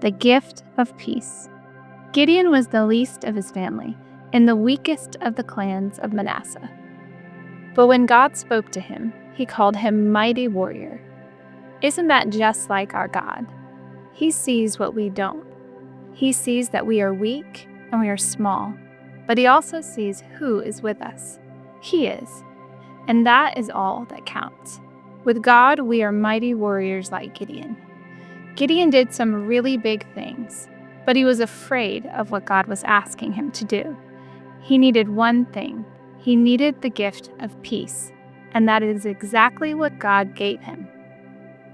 the gift of peace. Gideon was the least of his family and the weakest of the clans of Manasseh. But when God spoke to him, he called him mighty warrior. Isn't that just like our God? He sees what we don't. He sees that we are weak and we are small, but he also sees who is with us. He is. And that is all that counts. With God, we are mighty warriors like Gideon. Gideon did some really big things, but he was afraid of what God was asking him to do. He needed one thing. He needed the gift of peace, and that is exactly what God gave him.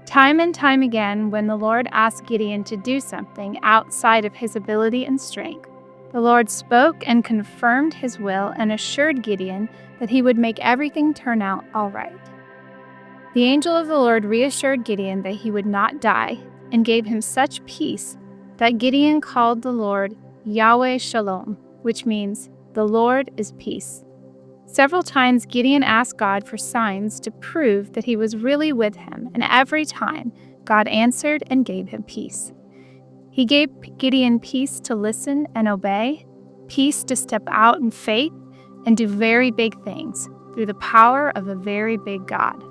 Time and time again, when the Lord asked Gideon to do something outside of his ability and strength, the Lord spoke and confirmed his will and assured Gideon that he would make everything turn out all right. The angel of the Lord reassured Gideon that he would not die and gave him such peace that Gideon called the Lord Yahweh Shalom, which means the Lord is peace. Several times Gideon asked God for signs to prove that he was really with him, and every time God answered and gave him peace. He gave Gideon peace to listen and obey, peace to step out in faith and do very big things through the power of a very big God.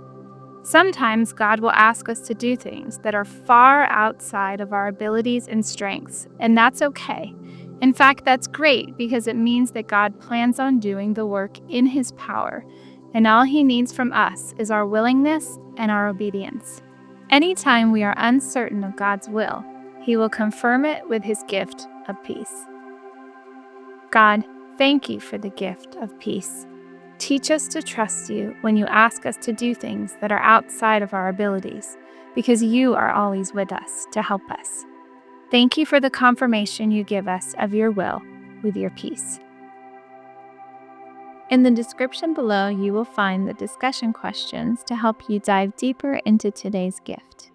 Sometimes God will ask us to do things that are far outside of our abilities and strengths, and that's okay. In fact, that's great because it means that God plans on doing the work in His power, and all He needs from us is our willingness and our obedience. Anytime we are uncertain of God's will, He will confirm it with His gift of peace. God, thank you for the gift of peace. Teach us to trust you when you ask us to do things that are outside of our abilities, because you are always with us to help us. Thank you for the confirmation you give us of your will with your peace. In the description below, you will find the discussion questions to help you dive deeper into today's gift.